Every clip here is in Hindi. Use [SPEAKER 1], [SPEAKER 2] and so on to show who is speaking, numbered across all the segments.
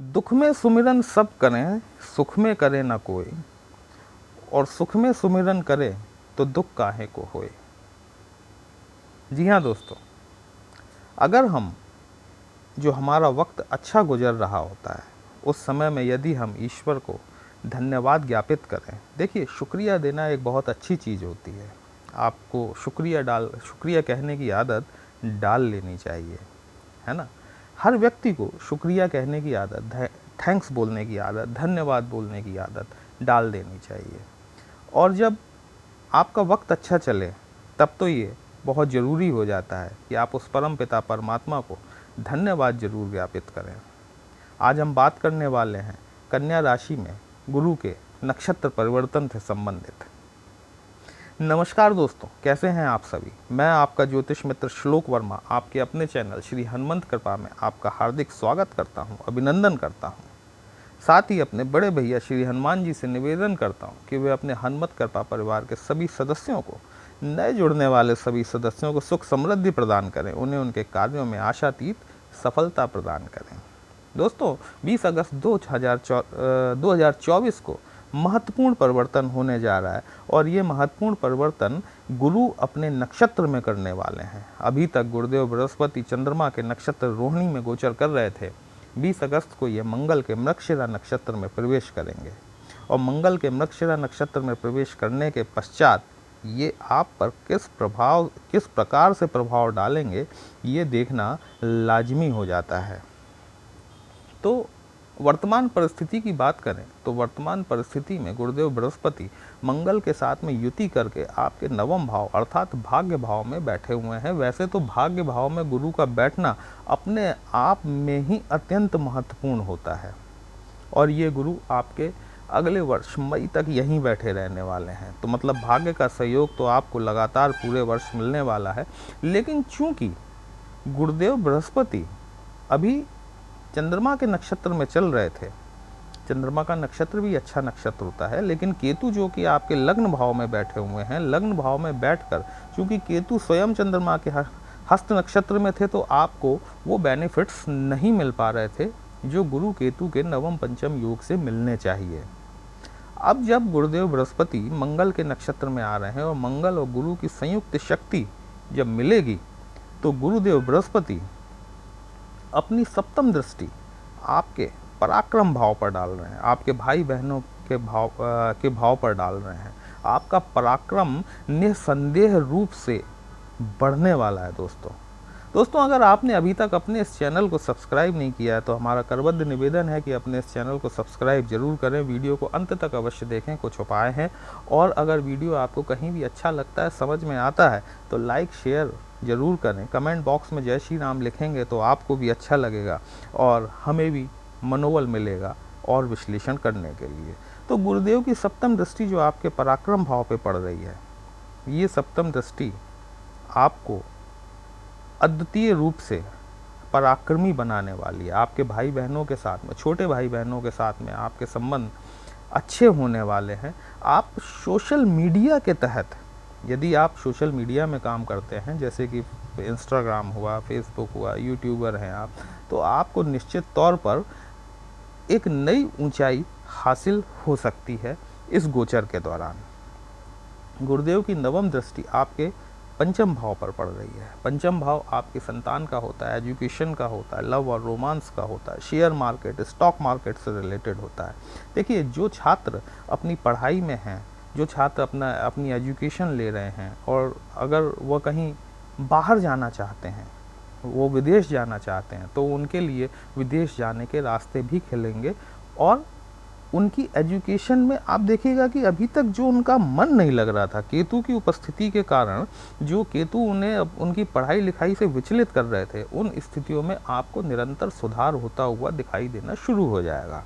[SPEAKER 1] दुख में सुमिरन सब करें, सुख में करे ना कोई, और सुख में सुमिरन करे तो दुख काहे को होए। जी हाँ दोस्तों, अगर हम जो हमारा वक्त अच्छा गुजर रहा होता है उस समय में यदि हम ईश्वर को धन्यवाद ज्ञापित करें, देखिए शुक्रिया देना एक बहुत अच्छी चीज़ होती है। आपको शुक्रिया कहने की आदत डाल लेनी चाहिए, है ना। हर व्यक्ति को शुक्रिया कहने की आदत, थैंक्स बोलने की आदत, धन्यवाद बोलने की आदत डाल देनी चाहिए। और जब आपका वक्त अच्छा चले तब तो ये बहुत ज़रूरी हो जाता है कि आप उस परम पिता परमात्मा को धन्यवाद जरूर ज्ञापित करें। आज हम बात करने वाले हैं कन्या राशि में गुरु के नक्षत्र परिवर्तन से संबंधित। नमस्कार दोस्तों, कैसे हैं आप सभी। मैं आपका ज्योतिष मित्र श्लोक वर्मा आपके अपने चैनल श्री हनुमंत कृपा में आपका हार्दिक स्वागत करता हूं, अभिनंदन करता हूं। साथ ही अपने बड़े भैया श्री हनुमान जी से निवेदन करता हूं कि वे अपने हनुमत कृपा परिवार के सभी सदस्यों को, नए जुड़ने वाले सभी सदस्यों को सुख समृद्धि प्रदान करें, उन्हें उनके कार्यों में आशातीत सफलता प्रदान करें। दोस्तों, 20 अगस्त 2024 को महत्वपूर्ण परिवर्तन होने जा रहा है और ये महत्वपूर्ण परिवर्तन गुरु अपने नक्षत्र में करने वाले हैं। अभी तक गुरुदेव बृहस्पति चंद्रमा के नक्षत्र रोहिणी में गोचर कर रहे थे। 20 अगस्त को ये मंगल के मृगशिरा नक्षत्र में प्रवेश करेंगे और मंगल के मृगशिरा नक्षत्र में प्रवेश करने के पश्चात ये आप पर किस प्रकार से प्रभाव डालेंगे ये देखना लाजमी हो जाता है। तो वर्तमान परिस्थिति की बात करें तो वर्तमान परिस्थिति में गुरुदेव बृहस्पति मंगल के साथ में युति करके आपके नवम भाव अर्थात भाग्य भाव में बैठे हुए हैं। वैसे तो भाग्य भाव में गुरु का बैठना अपने आप में ही अत्यंत महत्वपूर्ण होता है और ये गुरु आपके अगले वर्ष मई तक यहीं बैठे रहने वाले हैं। तो मतलब भाग्य का सहयोग तो आपको लगातार पूरे वर्ष मिलने वाला है। लेकिन चूंकि गुरुदेव बृहस्पति अभी चंद्रमा के नक्षत्र में चल रहे थे, चंद्रमा का नक्षत्र भी अच्छा नक्षत्र होता है, लेकिन केतु जो कि आपके लग्न भाव में बैठे हुए हैं, लग्न भाव में बैठकर चूंकि केतु स्वयं चंद्रमा के हस्त नक्षत्र में थे तो आपको वो बेनिफिट्स नहीं मिल पा रहे थे जो गुरु केतु के नवम पंचम योग से मिलने चाहिए। अब जब गुरुदेव बृहस्पति मंगल के नक्षत्र में आ रहे हैं और मंगल और गुरु की संयुक्त शक्ति जब मिलेगी तो गुरुदेव बृहस्पति अपनी सप्तम दृष्टि आपके पराक्रम भाव पर डाल रहे हैं, आपके भाई बहनों के भाव पर डाल रहे हैं। आपका पराक्रम निसंदेह रूप से बढ़ने वाला है। दोस्तों, अगर आपने अभी तक अपने इस चैनल को सब्सक्राइब नहीं किया है तो हमारा करबद्ध निवेदन है कि अपने इस चैनल को सब्सक्राइब जरूर करें, वीडियो को अंत तक अवश्य देखें, कुछ उपाय हैं। और अगर वीडियो आपको कहीं भी अच्छा लगता है, समझ में आता है तो लाइक शेयर ज़रूर करें। कमेंट बॉक्स में जय श्री राम लिखेंगे तो आपको भी अच्छा लगेगा और हमें भी मनोबल मिलेगा और विश्लेषण करने के लिए। तो गुरुदेव की सप्तम दृष्टि जो आपके पराक्रम भाव पे पड़ रही है, ये सप्तम दृष्टि आपको अद्वितीय रूप से पराक्रमी बनाने वाली है। आपके भाई बहनों के साथ में, छोटे भाई बहनों के साथ में आपके संबंध अच्छे होने वाले हैं। आप सोशल मीडिया के तहत, यदि आप सोशल मीडिया में काम करते हैं जैसे कि इंस्टाग्राम हुआ, फेसबुक हुआ, यूट्यूबर हैं आप, तो आपको निश्चित तौर पर एक नई ऊंचाई हासिल हो सकती है इस गोचर के दौरान। गुरुदेव की नवम दृष्टि आपके पंचम भाव पर पड़ रही है। पंचम भाव आपकी संतान का होता है, एजुकेशन का होता है, लव और रोमांस का होता है, शेयर मार्केट, स्टॉक मार्केट से रिलेटेड होता है। देखिए, जो छात्र अपनी पढ़ाई में हैं, जो छात्र अपनी एजुकेशन ले रहे हैं और अगर वह कहीं बाहर जाना चाहते हैं, वो विदेश जाना चाहते हैं, तो उनके लिए विदेश जाने के रास्ते भी खुलेंगे। और उनकी एजुकेशन में आप देखिएगा कि अभी तक जो उनका मन नहीं लग रहा था, केतु की उपस्थिति के कारण जो केतु उन्हें उनकी पढ़ाई लिखाई से विचलित कर रहे थे, उन स्थितियों में आपको निरंतर सुधार होता हुआ दिखाई देना शुरू हो जाएगा।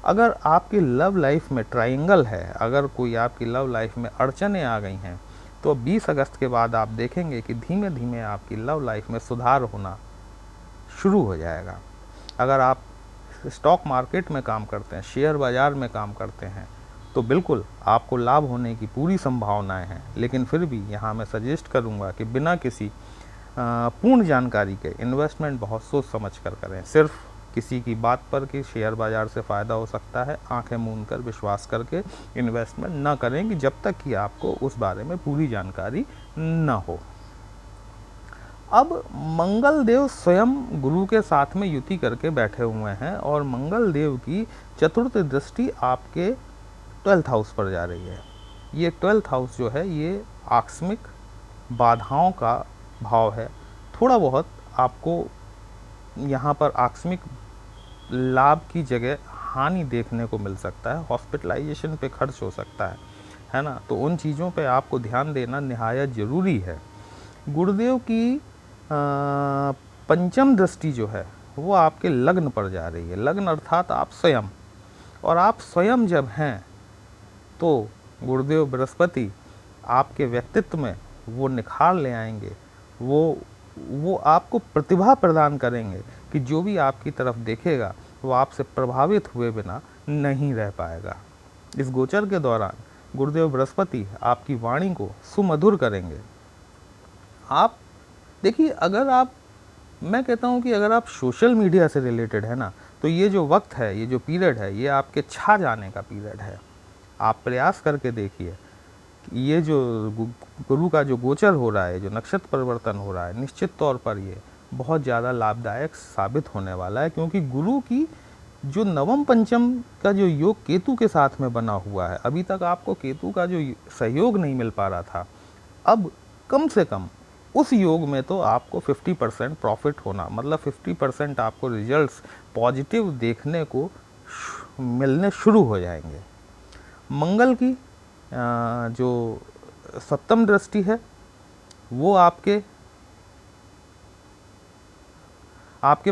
[SPEAKER 1] अगर आपकी लव लाइफ में ट्रायंगल है, अगर कोई आपकी लव लाइफ में अड़चनें आ गई हैं, तो 20 अगस्त के बाद आप देखेंगे कि धीमे धीमे आपकी लव लाइफ में सुधार होना शुरू हो जाएगा। अगर आप स्टॉक मार्केट में काम करते हैं, शेयर बाज़ार में काम करते हैं, तो बिल्कुल आपको लाभ होने की पूरी संभावनाएं हैं। लेकिन फिर भी यहाँ मैं सजेस्ट करूँगा कि बिना किसी पूर्ण जानकारी के इन्वेस्टमेंट बहुत सोच समझ कर करें। सिर्फ किसी की बात पर कि शेयर बाज़ार से फ़ायदा हो सकता है, आंखें मूंद कर विश्वास करके इन्वेस्टमेंट ना करें कि जब तक कि आपको उस बारे में पूरी जानकारी ना हो। अब मंगल देव स्वयं गुरु के साथ में युति करके बैठे हुए हैं और मंगल देव की चतुर्थ दृष्टि आपके 12th हाउस पर जा रही है। ये 12th हाउस जो है ये आकस्मिक बाधाओं का भाव है। थोड़ा बहुत आपको यहाँ पर आकस्मिक लाभ की जगह हानि देखने को मिल सकता है, हॉस्पिटलाइजेशन पे खर्च हो सकता है ना। तो उन चीज़ों पे आपको ध्यान देना निहायत ज़रूरी है। गुरुदेव की पंचम दृष्टि जो है वो आपके लग्न पर जा रही है। लग्न अर्थात आप स्वयं, और आप स्वयं जब हैं तो गुरुदेव बृहस्पति आपके व्यक्तित्व में वो निखार ले आएंगे, वो आपको प्रतिभा प्रदान करेंगे कि जो भी आपकी तरफ देखेगा वो आपसे प्रभावित हुए बिना नहीं रह पाएगा। इस गोचर के दौरान गुरुदेव बृहस्पति आपकी वाणी को सुमधुर करेंगे। आप देखिए, अगर आप, मैं कहता हूँ कि अगर आप सोशल मीडिया से रिलेटेड है ना, तो ये जो वक्त है, ये जो पीरियड है, ये आपके छा जाने का पीरियड है। आप प्रयास करके देखिए, ये जो गुरु का जो गोचर हो रहा है, जो नक्षत्र परिवर्तन हो रहा है, निश्चित तौर पर ये बहुत ज़्यादा लाभदायक साबित होने वाला है, क्योंकि गुरु की जो नवम पंचम का जो योग केतु के साथ में बना हुआ है, अभी तक आपको केतु का जो सहयोग नहीं मिल पा रहा था, अब कम से कम उस योग में तो आपको 50% प्रॉफिट होना, मतलब 50% आपको रिजल्ट्स पॉजिटिव देखने को मिलने शुरू हो जाएंगे। मंगल की जो सप्तम दृष्टि है वो आपके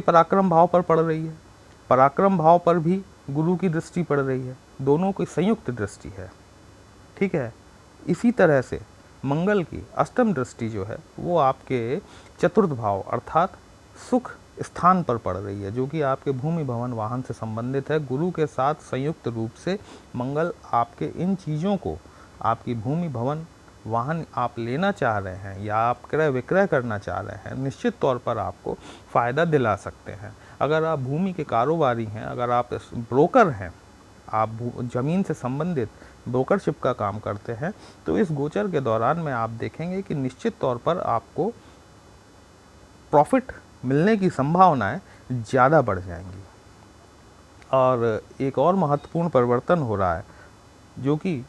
[SPEAKER 1] पराक्रम भाव पर पड़ रही है। पराक्रम भाव पर भी गुरु की दृष्टि पड़ रही है, दोनों की संयुक्त दृष्टि है, ठीक है। इसी तरह से मंगल की अष्टम दृष्टि जो है वो आपके चतुर्थ भाव अर्थात सुख स्थान पर पड़ रही है, जो कि आपके भूमि भवन वाहन से संबंधित है। गुरु के साथ संयुक्त रूप से मंगल आपके इन चीज़ों को, आपकी भूमि भवन वाहन आप लेना चाह रहे हैं या आप क्रय विक्रय करना चाह रहे हैं, निश्चित तौर पर आपको फ़ायदा दिला सकते हैं। अगर आप भूमि के कारोबारी हैं, अगर आप ब्रोकर हैं, आप ज़मीन से संबंधित ब्रोकरशिप का काम करते हैं, तो इस गोचर के दौरान में आप देखेंगे कि निश्चित तौर पर आपको प्रॉफिट मिलने की संभावनाएं ज़्यादा बढ़ जाएंगी। और एक और महत्वपूर्ण परिवर्तन हो रहा है जो कि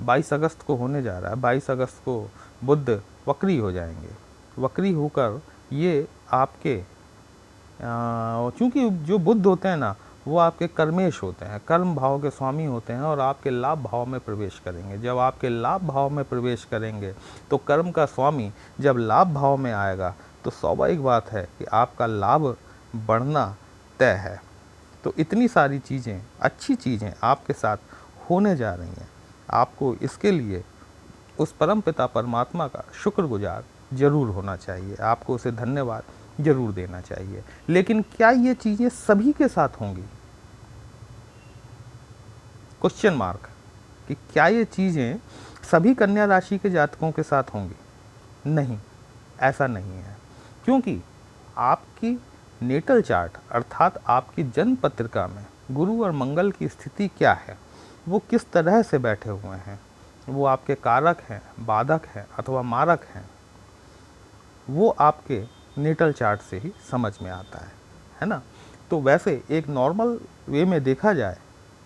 [SPEAKER 1] 22 अगस्त को होने जा रहा है। 22 अगस्त को बुध वक्री हो जाएंगे। वक्री होकर ये आपके चूँकि जो बुध होते हैं ना, वो आपके कर्मेश होते हैं, कर्म भाव के स्वामी होते हैं और आपके लाभ भाव में प्रवेश करेंगे। जब आपके लाभ भाव में प्रवेश करेंगे तो कर्म का स्वामी जब लाभ भाव में आएगा तो स्वाभाविक बात है कि आपका लाभ बढ़ना तय है। तो इतनी सारी चीज़ें, अच्छी चीज़ें आपके साथ होने जा रही हैं। आपको इसके लिए उस परम पिता परमात्मा का शुक्रगुजार जरूर होना चाहिए, आपको उसे धन्यवाद जरूर देना चाहिए। लेकिन क्या ये चीज़ें सभी के साथ होंगी? क्वेश्चन मार्क, कि क्या ये चीज़ें सभी कन्या राशि के जातकों के साथ होंगी? नहीं, ऐसा नहीं है, क्योंकि आपकी नेटल चार्ट अर्थात आपकी जन्म पत्रिका में गुरु और मंगल की स्थिति क्या है, वो किस तरह से बैठे हुए हैं, वो आपके कारक हैं, बाधक हैं अथवा मारक हैं, वो आपके नेटल चार्ट से ही समझ में आता है ना। तो वैसे एक नॉर्मल वे में देखा जाए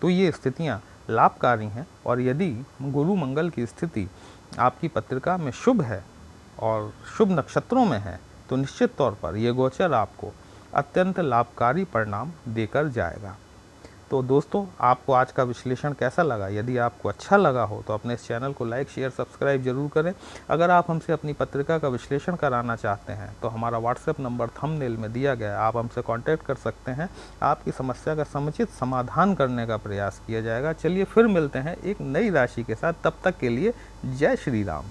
[SPEAKER 1] तो ये स्थितियाँ लाभकारी हैं, और यदि गुरु मंगल की स्थिति आपकी पत्रिका में शुभ है और शुभ नक्षत्रों में है तो निश्चित तौर पर यह गोचर आपको अत्यंत लाभकारी परिणाम देकर जाएगा। तो दोस्तों, आपको आज का विश्लेषण कैसा लगा? यदि आपको अच्छा लगा हो तो अपने इस चैनल को लाइक शेयर सब्सक्राइब जरूर करें। अगर आप हमसे अपनी पत्रिका का विश्लेषण कराना चाहते हैं तो हमारा व्हाट्सएप नंबर थंबनेल में दिया गया है, आप हमसे कांटेक्ट कर सकते हैं। आपकी समस्या का समुचित समाधान करने का प्रयास किया जाएगा। चलिए फिर मिलते हैं एक नई राशि के साथ, तब तक के लिए जय श्री राम।